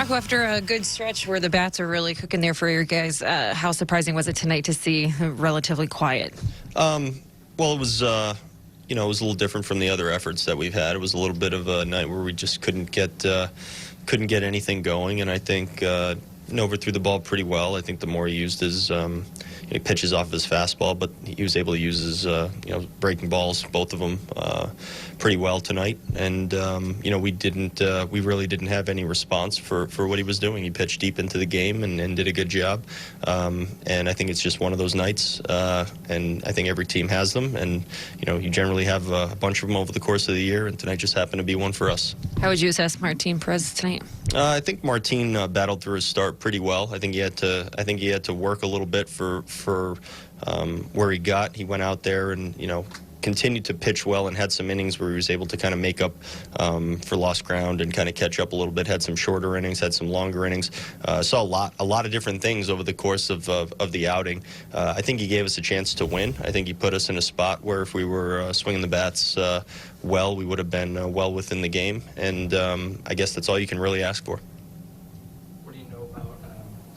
Rocco, after a good stretch where the bats are really cooking there for your guys, how surprising was it tonight to see relatively quiet? Well, it was, it was a little different from the other efforts that we've had. It was a little bit of a night where we just couldn't get anything going, and I think Nova threw the ball pretty well. I think the more he used his, he pitches off his fastball, but he was able to use his, breaking balls, both of them, pretty well tonight. And we really didn't have any response for what he was doing. He pitched deep into the game and did a good job. And I think it's just one of those nights, and I think every team has them. And you generally have a bunch of them over the course of the year, and tonight just happened to be one for us. How would you assess Martin Perez tonight? I think Martin battled through his start pretty well. I think he had to work a little bit for where he got. He went out there and continued to pitch well and had some innings where he was able to kind of make up for lost ground and kind of catch up a little bit. Had some shorter innings, had some longer innings. Saw a lot of different things over the course of the outing. I think he gave us a chance to win. I think he put us in a spot where if we were swinging the bats well, we would have been well within the game. And I guess that's all you can really ask for. What do you know about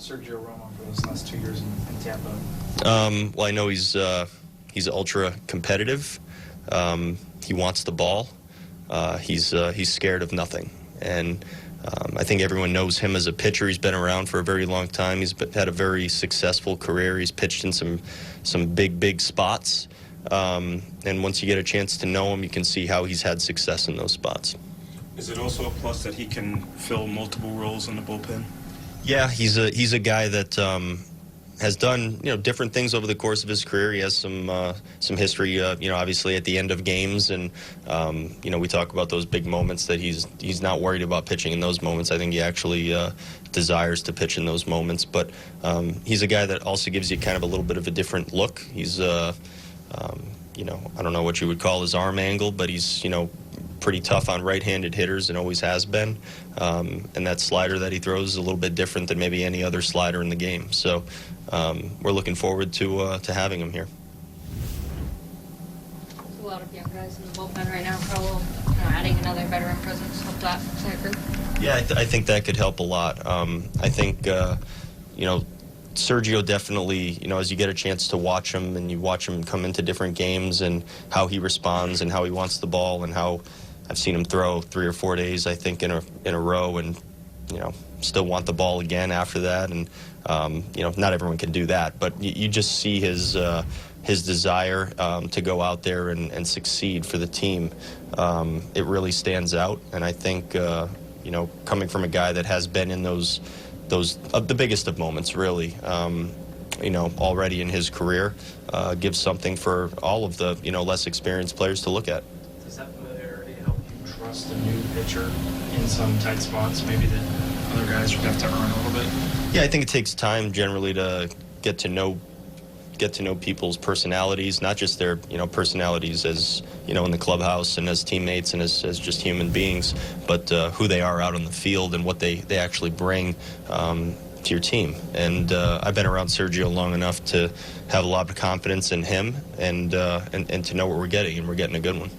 Sergio Romo for those last 2 years in Tampa? Well, I know he's ultra competitive. He wants the ball. He's scared of nothing, and I think everyone knows him as a pitcher. He's been around for a very long time. He's had a very successful career. He's pitched in some big spots, and once you get a chance to know him, you can see how he's had success in those spots. Is it also a plus that he can fill multiple roles in the bullpen? Yeah, he's a guy that has done different things over the course of his career. He has some history, obviously at the end of games, and we talk about those big moments that he's not worried about pitching in those moments. I think he actually desires to pitch in those moments, but he's a guy that also gives you kind of a little bit of a different look. He's I don't know what you would call his arm angle, but he's pretty tough on right-handed hitters and always has been. And that slider that he throws is a little bit different than maybe any other slider in the game. So we're looking forward to having him here. There's a lot of young guys in the bullpen right now. How will adding another veteran presence help that group? Yeah, I think that could help a lot. I think Sergio definitely, as you get a chance to watch him and you watch him come into different games and how he responds and how he wants the ball and how I've seen him throw 3 or 4 days, I think, in a row and, still want the ball again after that. And, not everyone can do that, but you just see his desire to go out there and succeed for the team. It really stands out. And I think, coming from a guy that has been in those the biggest of moments, really, already in his career, gives something for all of the, less experienced players to look at. Does that familiarity help you trust a new pitcher in some tight spots, maybe that other guys would have to earn a little bit? Yeah, I think it takes time generally to get to know people's personalities, not just their personalities as in the clubhouse and as teammates and as just human beings, but who they are out on the field and what they actually bring to your team. And I've been around Sergio long enough to have a lot of confidence in him and to know what we're getting, and we're getting a good one.